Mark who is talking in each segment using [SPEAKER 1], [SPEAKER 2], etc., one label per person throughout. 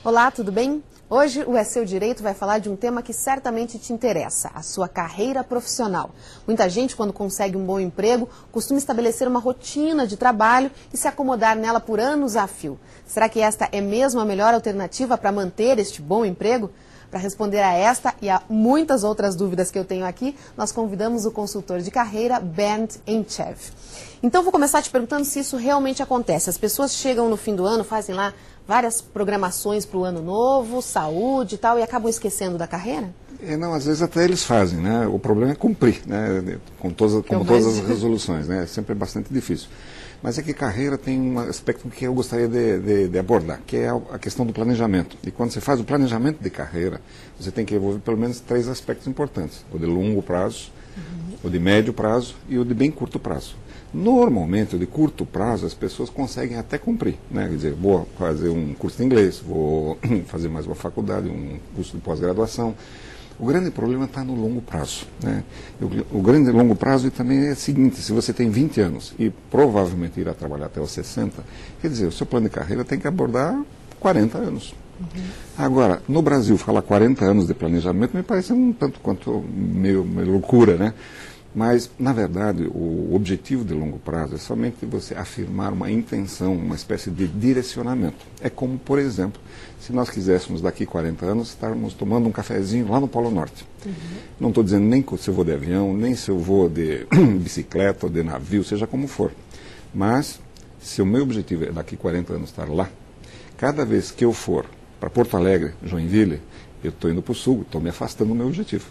[SPEAKER 1] Olá, tudo bem? Hoje o É Seu Direito vai falar de um tema que certamente te interessa, a sua carreira profissional. Muita gente, quando consegue um bom emprego, costuma estabelecer uma rotina de trabalho e se acomodar nela por anos a fio. Será que esta é mesmo a melhor alternativa para manter este bom emprego? Para responder a esta e a muitas outras dúvidas que eu tenho aqui, nós convidamos o consultor de carreira Bernd Entchev. Então, vou começar te perguntando se isso realmente acontece. As pessoas chegam no fim do ano, fazem lá várias programações para o ano novo, saúde e tal, e acabam esquecendo da carreira?
[SPEAKER 2] Não, às vezes até eles fazem, né? O problema é cumprir, né? Como todas as resoluções, né? Sempre é bastante difícil. Mas é que carreira tem um aspecto que eu gostaria de abordar, que é a questão do planejamento. E quando você faz o planejamento de carreira, você tem que envolver pelo menos 3 aspectos importantes. O de longo prazo, o de médio prazo e o de bem curto prazo. Normalmente, o de curto prazo, as pessoas conseguem até cumprir, né? Quer dizer, vou fazer um curso de inglês, vou fazer mais uma faculdade, um curso de pós-graduação. O grande problema está no longo prazo, né? O grande longo prazo também é o seguinte: se você tem 20 anos e provavelmente irá trabalhar até os 60, quer dizer, o seu plano de carreira tem que abordar 40 anos. Agora, no Brasil, falar 40 anos de planejamento me parece um tanto quanto meio loucura, né? Mas, na verdade, o objetivo de longo prazo é somente você afirmar uma intenção, uma espécie de direcionamento. É como, por exemplo, se nós quiséssemos daqui 40 anos estarmos tomando um cafezinho lá no Polo Norte. Não estou dizendo nem se eu vou de avião, nem se eu vou de bicicleta ou de navio, seja como for. Mas, se o meu objetivo é daqui 40 anos estar lá, cada vez que eu for para Porto Alegre, Joinville, eu estou indo para o sul, estou me afastando do meu objetivo.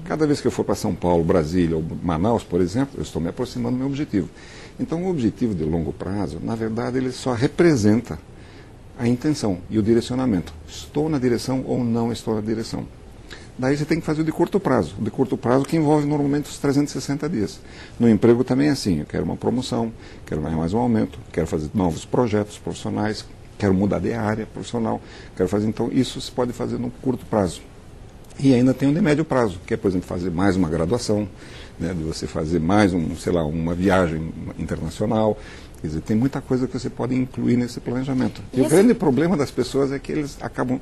[SPEAKER 2] Cada vez que eu for para São Paulo, Brasília ou Manaus, por exemplo, eu estou me aproximando do meu objetivo. Então, o objetivo de longo prazo, na verdade, ele só representa a intenção e o direcionamento. Estou na direção ou não estou na direção. Daí você tem que fazer o de curto prazo. O de curto prazo que envolve normalmente os 360 dias. No emprego também é assim: eu quero uma promoção, quero ganhar mais um aumento, quero fazer novos projetos profissionais, quero mudar de área profissional, quero fazer. Então, isso se pode fazer no curto prazo. E ainda tem o de médio prazo, que é, por exemplo, fazer mais uma graduação, né, de você fazer mais uma viagem internacional. Quer dizer, tem muita coisa que você pode incluir nesse planejamento. E o grande problema das pessoas é que eles acabam,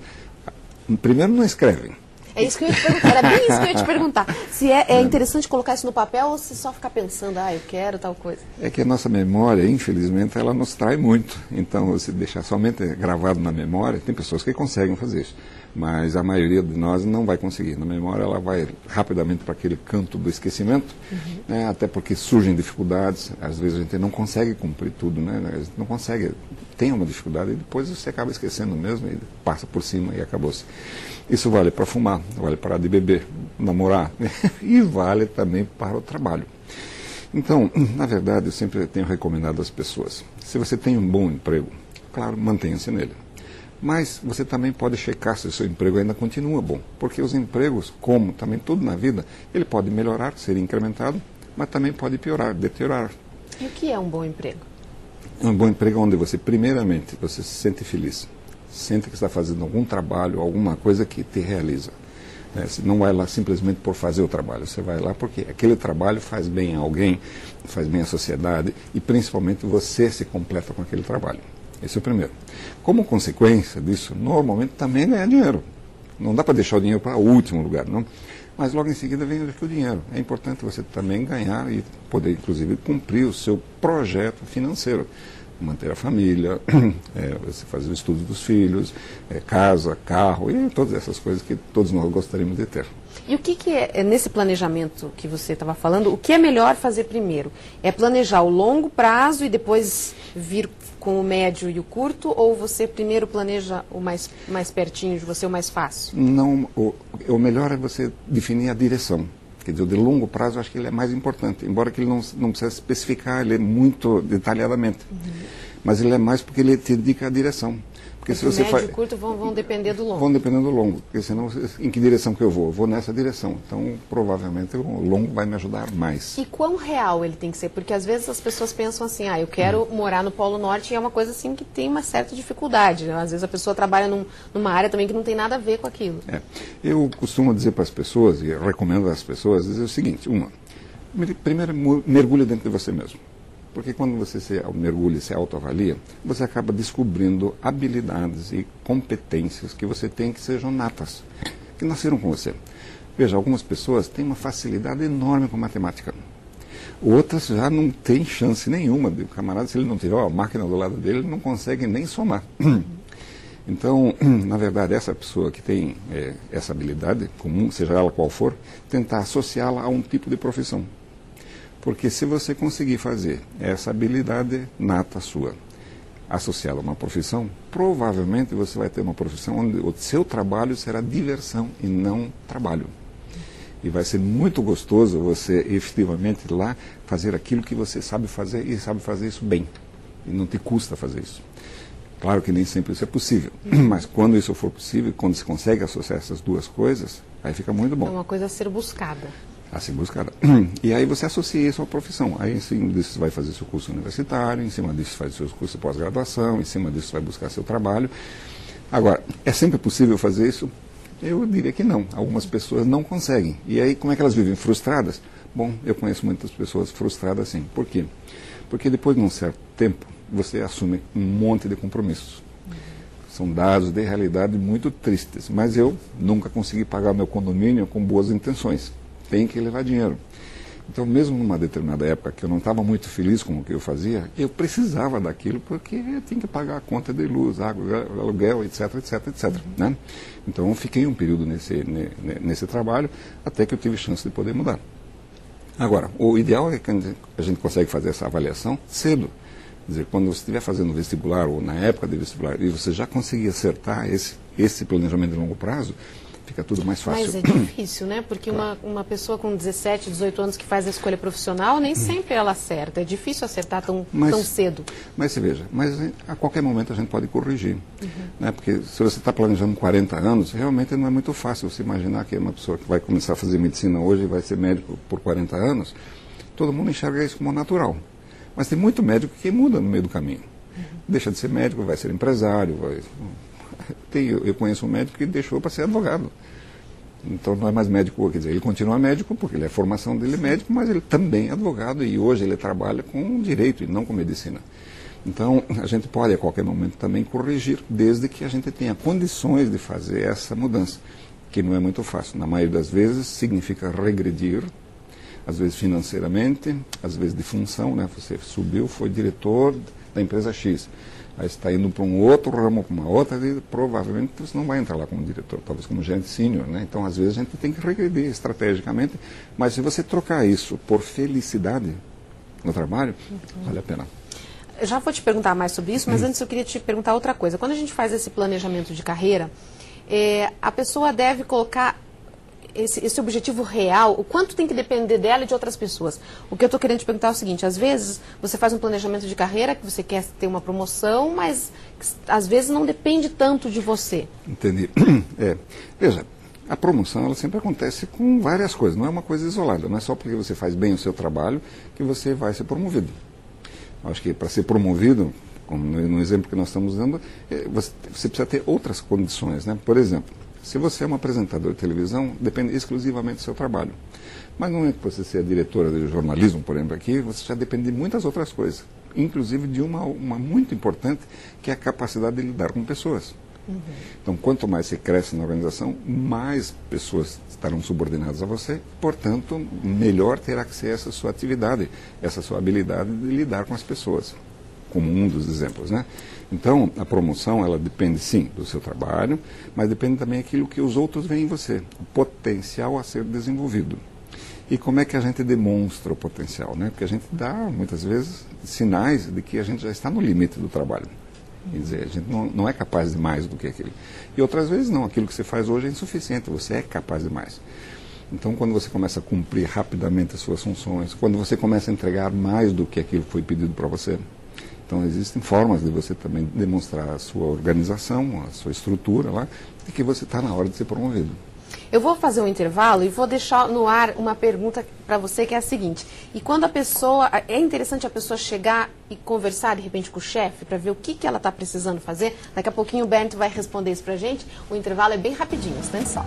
[SPEAKER 2] primeiro, não escrevem.
[SPEAKER 1] É isso que eu ia te perguntar, era bem isso que eu ia te perguntar. Se é interessante colocar isso no papel ou se só ficar pensando, eu quero tal coisa. É
[SPEAKER 2] que a nossa memória, infelizmente, ela nos trai muito. Então, você deixar somente gravado na memória, tem pessoas que conseguem fazer isso. Mas a maioria de nós não vai conseguir. Na memória, ela vai rapidamente para aquele canto do esquecimento, né? Até porque surgem dificuldades. Às vezes a gente não consegue cumprir tudo, né? A gente não consegue, tem uma dificuldade e depois você acaba esquecendo mesmo e passa por cima e acabou-se. Isso vale para fumar, vale para de beber, namorar e vale também para o trabalho. Então, na verdade, eu sempre tenho recomendado às pessoas: se você tem um bom emprego, claro, mantenha-se nele. Mas você também pode checar se o seu emprego ainda continua bom, porque os empregos, como também tudo na vida, ele pode melhorar, ser incrementado, mas também pode piorar, deteriorar.
[SPEAKER 1] E o que é um bom emprego?
[SPEAKER 2] Um bom emprego é onde você, primeiramente, você se sente feliz, sente que está fazendo algum trabalho, alguma coisa que te realiza. Você não vai lá simplesmente por fazer o trabalho, você vai lá porque aquele trabalho faz bem a alguém, faz bem à sociedade e principalmente você se completa com aquele trabalho. Esse é o primeiro. Como consequência disso, normalmente também ganhar dinheiro. Não dá para deixar o dinheiro para o último lugar, não. Mas logo em seguida vem o dinheiro. É importante você também ganhar e poder, inclusive, cumprir o seu projeto financeiro. Manter a família, você fazer o estudo dos filhos, casa, carro e todas essas coisas que todos nós gostaríamos de ter.
[SPEAKER 1] E o que é, nesse planejamento que você estava falando, o que é melhor fazer primeiro? É planejar o longo prazo e depois vir com o médio e o curto, ou você primeiro planeja o mais pertinho de você, o mais fácil?
[SPEAKER 2] Não, o melhor é você definir a direção. Quer dizer, o de longo prazo eu acho que ele é mais importante, embora que ele não precisa especificar, ele é muito detalhadamente. Mas ele é mais porque ele te indica a direção. Porque se você
[SPEAKER 1] médio e curto vão depender do longo.
[SPEAKER 2] Vão depender do longo, porque senão, em que direção que eu vou? Eu vou nessa direção. Então, provavelmente, o longo vai me ajudar mais.
[SPEAKER 1] E quão real ele tem que ser? Porque às vezes as pessoas pensam assim, eu quero morar no Polo Norte, e é uma coisa assim que tem uma certa dificuldade, né? Às vezes a pessoa trabalha numa área também que não tem nada a ver com aquilo.
[SPEAKER 2] Eu costumo dizer para as pessoas, e recomendo às pessoas, dizer o seguinte: primeiro mergulhe dentro de você mesmo. Porque quando você se mergulha e se autoavalia, você acaba descobrindo habilidades e competências que você tem que sejam natas, que nasceram com você. Veja, algumas pessoas têm uma facilidade enorme com matemática. Outras já não têm chance nenhuma. O camarada, se ele não tiver a máquina do lado dele, ele não consegue nem somar. Então, na verdade, essa pessoa que tem essa habilidade comum, seja ela qual for, tentar associá-la a um tipo de profissão. Porque se você conseguir fazer essa habilidade nata sua, associá-la a uma profissão, provavelmente você vai ter uma profissão onde o seu trabalho será diversão e não trabalho. E vai ser muito gostoso você efetivamente ir lá fazer aquilo que você sabe fazer e sabe fazer isso bem. E não te custa fazer isso. Claro que nem sempre isso é possível, mas quando isso for possível, quando se consegue associar essas duas coisas, aí fica muito bom.
[SPEAKER 1] É uma coisa a ser buscada.
[SPEAKER 2] A ser buscada. E aí você associa isso à profissão. Aí em cima disso você vai fazer seu curso universitário, em cima disso faz seus cursos de pós-graduação, em cima disso vai buscar seu trabalho. Agora, é sempre possível fazer isso? Eu diria que não. Algumas pessoas não conseguem. E aí, como é que elas vivem? Frustradas? Bom, eu conheço muitas pessoas frustradas assim. Por quê? Porque depois de um certo tempo, você assume um monte de compromissos. São dados de realidade muito tristes. Mas eu nunca consegui pagar meu condomínio com boas intenções. Tem que levar dinheiro. Então, mesmo numa determinada época que eu não estava muito feliz com o que eu fazia, eu precisava daquilo porque eu tinha que pagar a conta de luz, água, aluguel, etc, etc, etc. Né? Então, eu fiquei um período nesse trabalho até que eu tive chance de poder mudar. Agora, o ideal é que a gente consegue fazer essa avaliação cedo. Quer dizer, quando você estiver fazendo vestibular ou na época de vestibular e você já conseguir acertar esse planejamento de longo prazo, fica tudo mais fácil.
[SPEAKER 1] Mas é difícil, né? Porque uma pessoa com 17, 18 anos que faz a escolha profissional, nem sempre ela acerta. É difícil acertar tão cedo.
[SPEAKER 2] Mas você veja, a qualquer momento a gente pode corrigir. Né? Porque se você está planejando 40 anos, realmente não é muito fácil você imaginar que uma pessoa que vai começar a fazer medicina hoje e vai ser médico por 40 anos, todo mundo enxerga isso como natural. Mas tem muito médico que muda no meio do caminho. Deixa de ser médico, vai ser empresário, eu conheço um médico que deixou para ser advogado. Então não é mais médico, quer dizer, ele continua médico porque a formação dele é médico, mas ele também é advogado e hoje ele trabalha com direito e não com medicina. Então a gente pode a qualquer momento também corrigir, desde que a gente tenha condições de fazer essa mudança, que não é muito fácil. Na maioria das vezes significa regredir, às vezes financeiramente, às vezes de função, né? Você subiu, foi diretor da empresa X. Aí você está indo para um outro ramo, para uma outra, e provavelmente você não vai entrar lá como diretor, talvez como gerente sênior, né? Então, às vezes, a gente tem que regredir estrategicamente, mas se você trocar isso por felicidade no trabalho, vale a pena.
[SPEAKER 1] Eu já vou te perguntar mais sobre isso, mas antes eu queria te perguntar outra coisa. Quando a gente faz esse planejamento de carreira, a pessoa deve colocar esse objetivo real, o quanto tem que depender dela e de outras pessoas. O que eu estou querendo te perguntar é o seguinte: às vezes você faz um planejamento de carreira que você quer ter uma promoção, mas às vezes não depende tanto de você.
[SPEAKER 2] Entendi. Veja, a promoção ela sempre acontece com várias coisas, não é uma coisa isolada, não é só porque você faz bem o seu trabalho que você vai ser promovido. Acho que para ser promovido, como no exemplo que nós estamos dando, você precisa ter outras condições, né? Por exemplo, se você é um apresentador de televisão, depende exclusivamente do seu trabalho. Mas não é que você seja diretora de jornalismo, por exemplo, aqui, você já depende de muitas outras coisas. Inclusive de uma muito importante, que é a capacidade de lidar com pessoas. Então, quanto mais você cresce na organização, mais pessoas estarão subordinadas a você, portanto, melhor terá que ser essa sua atividade, essa sua habilidade de lidar com as pessoas, como um dos exemplos, né? Então, a promoção, ela depende sim do seu trabalho, mas depende também daquilo que os outros veem em você, o potencial a ser desenvolvido. E como é que a gente demonstra o potencial, né? Porque a gente dá, muitas vezes, sinais de que a gente já está no limite do trabalho. Quer dizer, a gente não é capaz de mais do que aquilo. E outras vezes não, aquilo que você faz hoje é insuficiente, você é capaz de mais. Então, quando você começa a cumprir rapidamente as suas funções, quando você começa a entregar mais do que aquilo que foi pedido para você, então existem formas de você também demonstrar a sua organização, a sua estrutura lá, de que você está na hora de ser promovido.
[SPEAKER 1] Eu vou fazer um intervalo e vou deixar no ar uma pergunta para você, que é a seguinte: e quando a pessoa, é interessante a pessoa chegar e conversar de repente com o chefe para ver o que ela está precisando fazer? Daqui a pouquinho o Bernd vai responder isso para a gente. O intervalo é bem rapidinho, instante só.